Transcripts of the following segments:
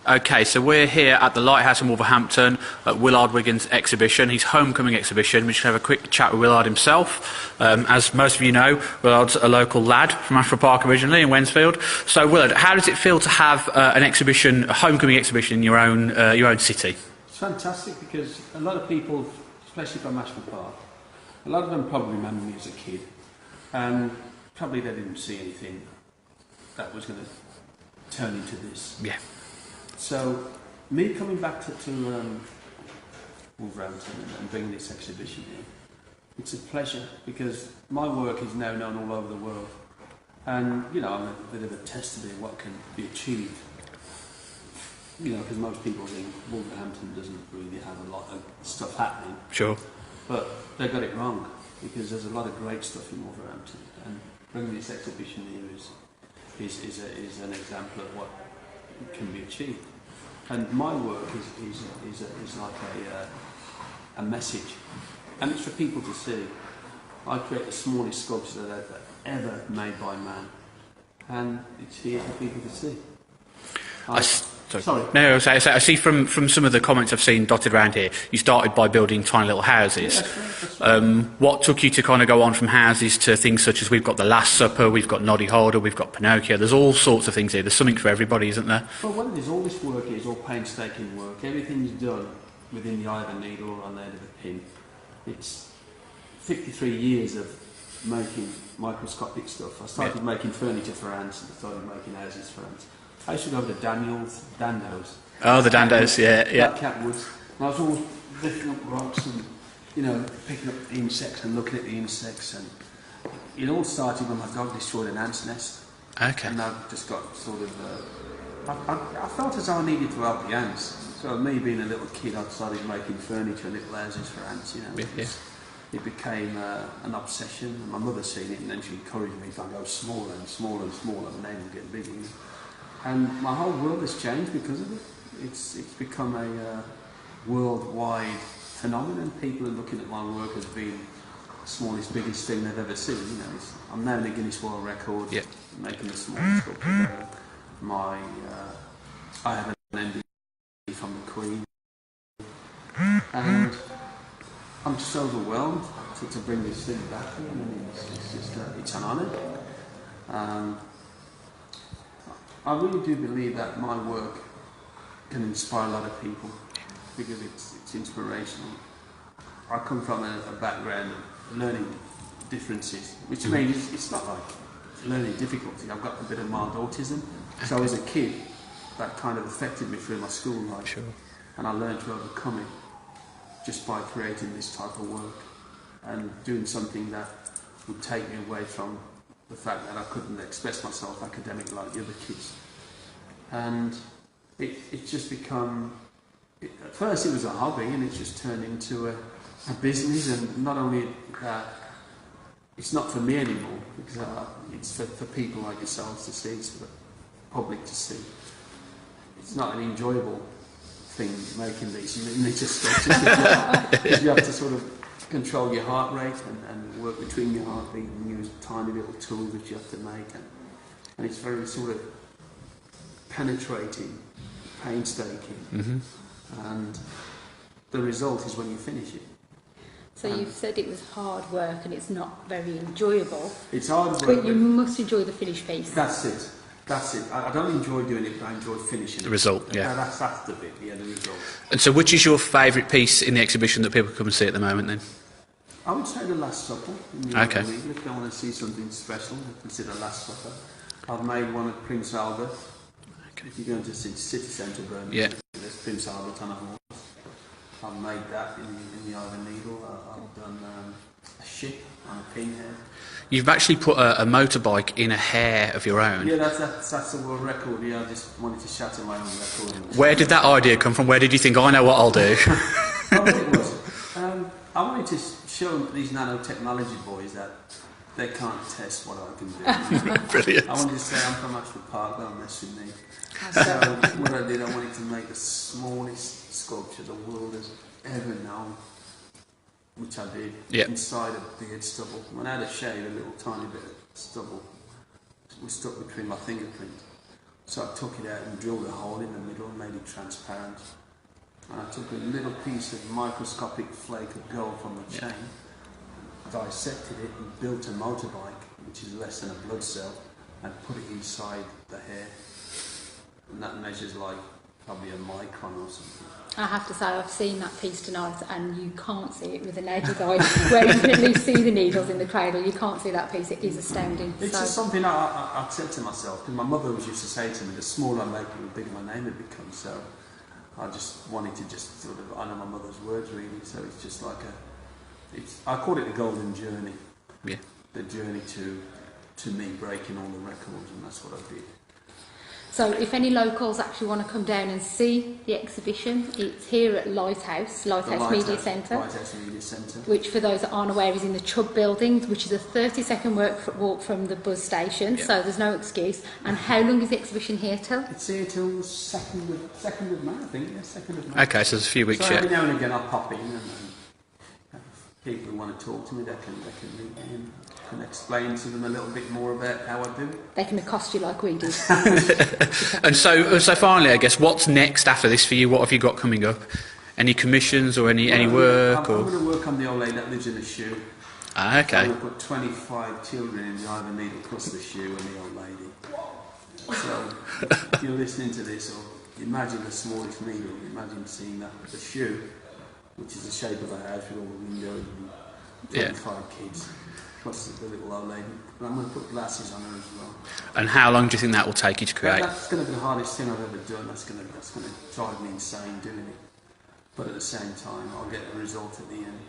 Okay, so we're here at the Lighthouse in Wolverhampton at Willard Wigan's exhibition, his homecoming exhibition. We're just going to have a quick chat with Willard himself. As most of you know, Willard's a local lad from Ashford Park originally in Wednesfield. So Willard, how does it feel to have an exhibition, a homecoming exhibition in your own city? It's fantastic because a lot of people, especially from Ashford Park, a lot of them probably remember me as a kid, and probably they didn't see anything that was going to turn into this. Yeah. So, me coming back to Wolverhampton and bringing this exhibition here, it's a pleasure because my work is now known all over the world. And, you know, I'm a bit of a tester of what can be achieved. You know, because most people think Wolverhampton doesn't really have a lot of stuff happening. Sure. But they got it wrong because there's a lot of great stuff in Wolverhampton. And bringing this exhibition here is an example of what can be achieved. And my work is like a message, and it's for people to see. I create the smallest sculpture that I've ever made by man, and it's here for people to see. Sorry. No, I see from some of the comments I've seen dotted around here, you started by building tiny little houses. Yeah, that's right. What took you to kind of go on from houses to things such as we've got The Last Supper, we've got Noddy Holder, we've got Pinocchio, there's all sorts of things here. There's something for everybody, isn't there? Well, what it is, all this work is all painstaking work. Everything's done within the eye of a needle or on the end of a pin. It's 53 years of making microscopic stuff. I started making furniture for ants and I started making houses for ants. I used to go over to Dandos. Oh, the Dandos, yeah. Cat woods. And I was always lifting up rocks and, you know, picking up the insects and looking at the insects. And it all started when my dog destroyed an ant's nest. Okay. And I just got sort of... I felt as though I needed to help the ants. So me being a little kid, I started making furniture and little houses for ants, you know. Yeah. It became an obsession. And my mother seen it and then she encouraged me to go smaller and smaller and smaller and then get bigger. And my whole world has changed because of it. It's become a worldwide phenomenon. People are looking at my work as being the smallest, biggest thing they've ever seen. You know, I'm now in the Guinness World Record, making the smallest sculpture. I have an MD from the Queen, and I'm just overwhelmed to bring this thing back here. I mean, it's an honour. I really do believe that my work can inspire a lot of people because it's inspirational. I come from a background of learning differences, which means it's not like learning difficulty. I've got a bit of mild autism, so as a kid that kind of affected me through my school life. Sure. And I learned to overcome it just by creating this type of work and doing something that would take me away from the fact that I couldn't express myself academically like the other kids. And it's just become... at first it was a hobby and it's just turned into a business, and not only that, it's not for me anymore, because it's for people like yourselves to see, it's for the public to see. It's not an enjoyable thing making these, you need to stop because you have to sort of control your heart rate and work between your heartbeat and use tiny little tools that you have to make, and it's very sort of penetrating, painstaking, and the result is when you finish it. So you've said it was hard work and it's not very enjoyable. It's hard work, but you must enjoy the finished piece. That's it. I don't enjoy doing it, but I enjoy finishing The it. result, yeah. That's the bit, the result. And so which is your favourite piece in the exhibition that people come and see at the moment then? I would say The Last Supper. Okay. If they want to see something special, I consider Last Supper. I've made one of Prince Albert. Okay. If you go into city centre Birmingham, there's Prince Albert on a horse. I've made that in the Eye of a Needle. I've done a ship on a pinhead. You've actually put a motorbike in a hare of your own. Yeah, that's the world record. Yeah, I just wanted to shatter my own record. Where did that idea come from? Where did you think, I know what I'll do? It was. I wanted to show these nanotechnology boys that they can't test what I can do. Brilliant. I wanted to say I'm from Ashford Park, don't mess with me. So what I did, I wanted to make the smallest sculpture the world has ever known, which I did, inside of beard stubble. When I had a shave, a little tiny bit of stubble was stuck between my fingerprint. So I took it out and drilled a hole in the middle and made it transparent. And I took a little piece of microscopic flake of gold from the chain, dissected it and built a motorbike, which is less than a blood cell, and put it inside the hair. And that measures like probably a micron or something. I have to say, I've seen that piece tonight, and you can't see it with the naked eye. Where you can at least see the needles in the cradle, you can't see that piece. It is astounding. It's just something I said to myself, because my mother always used to say to me, the smaller I make it, the bigger my name had become. So I just wanted to just sort of honour my mother's words, really. So it's just like I call it the golden journey. Yeah. The journey to me breaking all the records, and that's what I did. So if any locals actually want to come down and see the exhibition, it's here at Lighthouse Media Centre. Lighthouse Media Centre. Which, for those that aren't aware, is in the Chubb building, which is a 30-second walk from the bus station, so there's no excuse. And how long is the exhibition here till? It's here till 2nd of May, I think, 2nd of May. Okay, so there's a few weeks so yet. Every now and again I'll pop in and people who want to talk to me, they can meet me and can explain to them a little bit more about how I do it. They can accost you like we did. And so finally, I guess, what's next after this for you? What have you got coming up? Any commissions or any work? I'm going to work on the old lady that lives in the shoe. Ah, okay. I'm going to put 25 children in the Iver Needle plus the shoe and the old lady. So if you're listening to this, or imagine the smallest needle, imagine seeing that the shoe, which is the shape of a house with all the windows and 25 kids. Plus the little old lady. And I'm going to put glasses on her as well. And how long do you think that will take you to create? That's going to be the hardest thing I've ever done. That's going to drive me insane doing it. But at the same time, I'll get the result at the end.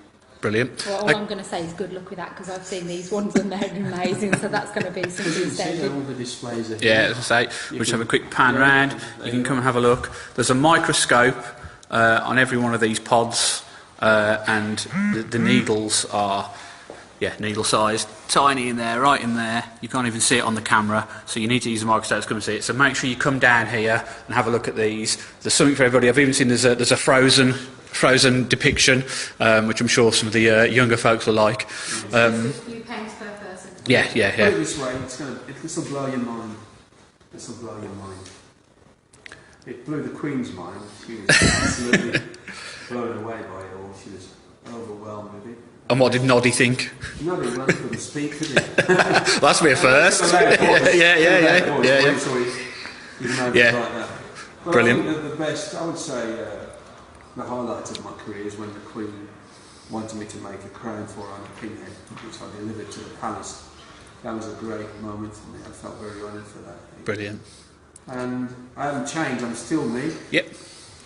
Brilliant. Well, all I'm going to say is good luck with that, because I've seen these ones and they're amazing. So that's going to be something See all the displays are here. Yeah, as I say, we'll just have a quick pan round. You can come and have a look. There's a microscope on every one of these pods, and the needles are needle-sized, tiny in there, right in there. You can't even see it on the camera, so you need to use a microscope to come and see it. So make sure you come down here and have a look at these. There's something for everybody. I've even seen there's a frozen depiction, which I'm sure some of the younger folks will like. It's a few pounds per person. Yeah. Put it this way, this will blow your mind. This will blow your mind. It blew the Queen's mind. She was absolutely blown away by it all. She was overwhelmed with it. And what did Noddy think? Noddy couldn't speak, could he? Well, that's me at first. Yeah. Brilliant. I think the best, I would say, the highlight of my career is when the Queen wanted me to make a crown for her on a pinhead, which I delivered to the palace. That was a great moment for me. I felt very honoured for that. Brilliant. And I haven't changed. I'm still me. Yep.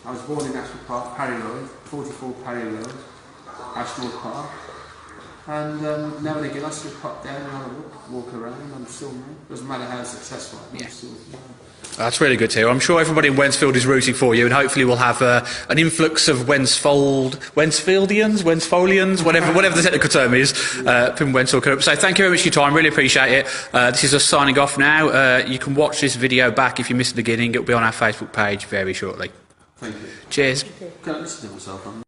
I was born in Ashford Park, Parry Road, 44 Parry Road, Ashford Park. And now and again I still pop down and have a look, walk around. I'm still me. Doesn't matter how successful I am. I'm still me. That's really good to hear. I'm sure everybody in Wednesfield is rooting for you, and hopefully we'll have an influx of Wednesfieldians, whatever the technical term is, from Wednesfield. So thank you very much for your time. Really appreciate it. This is us signing off now. You can watch this video back if you missed the beginning. It'll be on our Facebook page very shortly. Thank you. Cheers. Can I listen to myself?